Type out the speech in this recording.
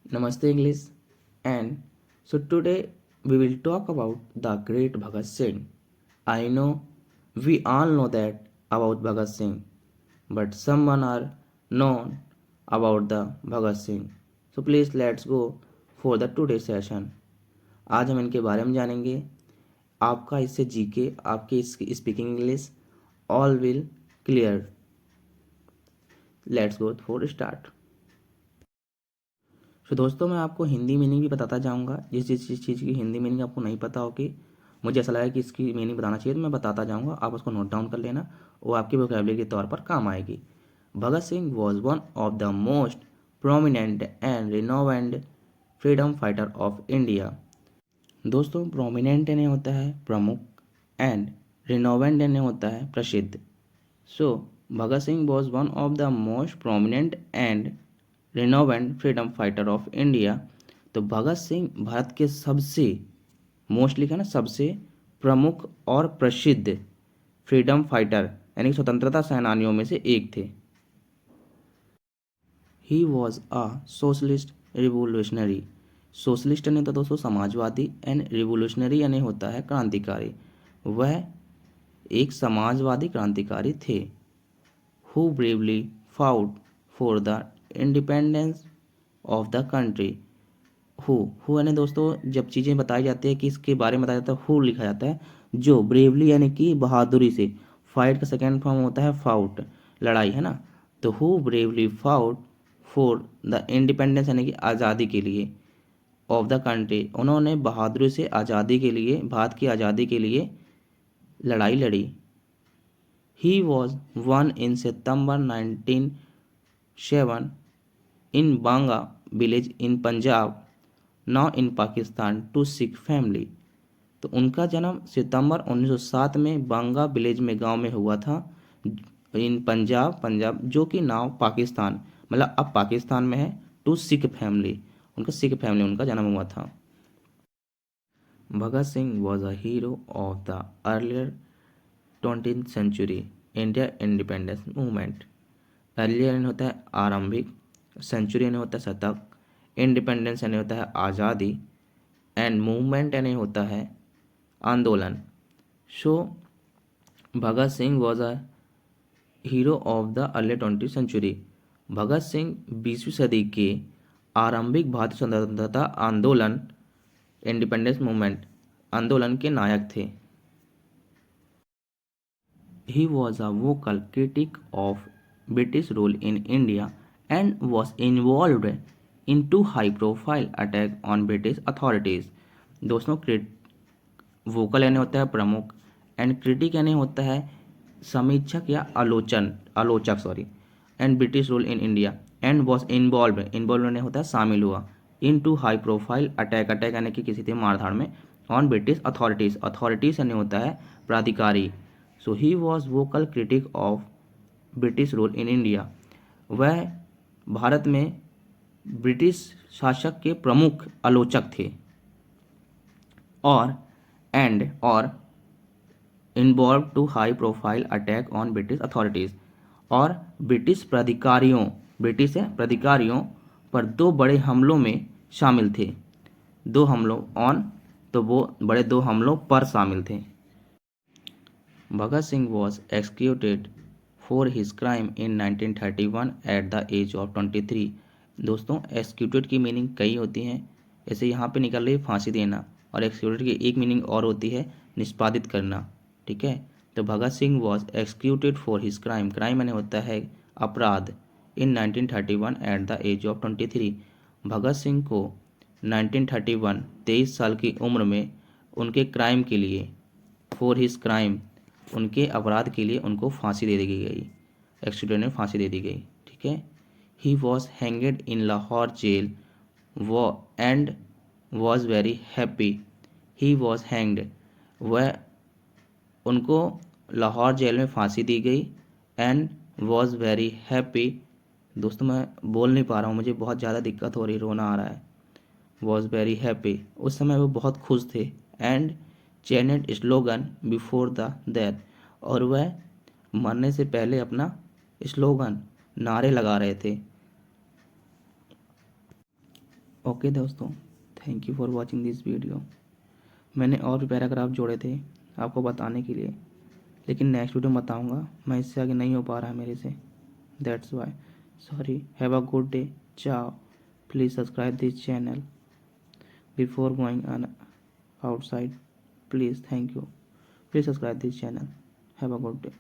Namaste English. And so today we will talk about the great Bhagat Singh. I know we all know that about Bhagat Singh, but someone are known about the Bhagat Singh. So please let's go for the today session. आज हम इनके बारे में जानेंगे. आपका इससे GK, आपकी speaking English all will clear. Let's go for start. तो दोस्तों मैं आपको हिंदी मीनिंग भी बताता जाऊंगा. जिस जिस चीज़ की हिंदी मीनिंग आपको नहीं पता होगी, मुझे ऐसा लगा कि इसकी मीनिंग बताना चाहिए, तो मैं बताता जाऊंगा. आप उसको नोट डाउन कर लेना, वो आपकी वोकैबुलरी के तौर पर काम आएगी. Bhagat Singh was one of the most prominent and renowned freedom fighter of India. दोस्तों प्रोमिनेंट यानी होता है प्रमुख, एंड रिनोवेंट यानी होता है प्रसिद्ध. So Bhagat Singh was one of the most prominent and renowned freedom fighter of India. तो भगत सिंह भारत के सबसे मोस्ट लिखा ना, सबसे प्रमुख और प्रसिद्ध फ्रीडम फाइटर यानी स्वतंत्रता सेनानियों में से एक थे. He was a socialist revolutionary. Socialist यानी होता है दोस्तों समाजवादी, एंड रिवोल्यूशनरी यानी होता है क्रांतिकारी. वह एक समाजवादी क्रांतिकारी थे. Who bravely fought for the independence of the country. Who यानी दोस्तों जब चीज़ें बताई जाती है कि इसके बारे में बताया जाता है, हु लिखा जाता है. जो ब्रेवली यानी कि बहादुरी से, फाइट का सेकेंड फॉर्म होता है फाउट, लड़ाई है ना. तो who bravely fought for the independence यानी कि आज़ादी के लिए, ऑफ द कंट्री, उन्होंने बहादुरी से आज़ादी के लिए, भारत की आज़ादी के लिए लड़ाई लड़ी. He was one in September 1907 in Banga village in Punjab, now in Pakistan, to Sikh family. तो उनका जन्म सितंबर 1907 में बांगा विलेज में गांव में हुआ था, इन पंजाब जो कि नाव पाकिस्तान, मतलब अब पाकिस्तान में है. टू सिख फैमिली, उनका सिख फैमिली उनका जन्म हुआ था. Bhagat Singh was a hero of the earlier 20th century India independence movement. Earlier यानी होता है आरंभिक, सेंचुरी यानी होता है शतक, इंडिपेंडेंस यानी होता है आज़ादी, एंड मूवमेंट यानी होता है आंदोलन. So Bhagat Singh was a hero of the early 20th century. Bhagat Singh 20वीं सदी के आरंभिक भारतीय स्वतंत्रता आंदोलन, इंडिपेंडेंस मूवमेंट आंदोलन के नायक थे. He was a vocal critic of British rule in India and was involved in two high-profile attacks on British authorities. दोस्तों वोकल यानी होता है प्रमुख, एंड क्रिटिक यानी होता है समीक्षक या आलोचक, and British rule in India, and was involve यानी होता है शामिल हुआ, इन टू हाई प्रोफाइल अटैक यानी कि किसी थे मारधाड़ में, ऑन ब्रिटिश अथॉरिटीज यानी होता है प्राधिकारी. So he was vocal critic of British rule in India. वह भारत में ब्रिटिश शासक के प्रमुख आलोचक थे. और involve to high profile attack on British authorities, और ब्रिटिश प्राधिकारियों पर दो बड़े हमलों में शामिल थे. दो हमलों ऑन, तो वो बड़े दो हमलों पर शामिल थे. Bhagat Singh was executed for his crime in 1931 at the age of 23. दोस्तों एक्सक्यूटेड की मीनिंग कई होती हैं. ऐसे यहाँ पे निकल रही है फांसी देना, और एक्सक्यूटेड की एक मीनिंग और होती है निष्पादित करना. ठीक है, तो Bhagat Singh was executed for his crime यानी होता है अपराध, in 1931 at the age of 23. Bhagat Singh को 1931 23 साल की उम्र में उनके क्राइम के लिए, फॉर हिज क्राइम उनके अपराध के लिए उनको फांसी दे दी गई, एक्सक्यूटेड ने फांसी दे दी गई. ठीक है. He was hanged in Lahore jail and was very happy. He was hanged, वह उनको लाहौर जेल में फांसी दी गई, एंड वॉज वेरी हैप्पी. दोस्तों मैं बोल नहीं पा रहा हूँ, मुझे बहुत ज़्यादा दिक्कत हो रही, रोना आ रहा है. वॉज वेरी हैप्पी, उस समय वो बहुत खुश थे. And chanted slogan before the death, और वह मरने से पहले अपना स्लोगन नारे लगा रहे थे. ओके दोस्तों, thank you for watching this video. मैंने और भी पैराग्राफ जोड़े थे आपको बताने के लिए, लेकिन नेक्स्ट वीडियो में बताऊँगा। मैं इससे आगे नहीं हो पा रहा है मेरे से, that's why sorry. Have a good day, ciao. Please subscribe this channel before going on outside, please, thank you. Please subscribe this channel. Have a good day.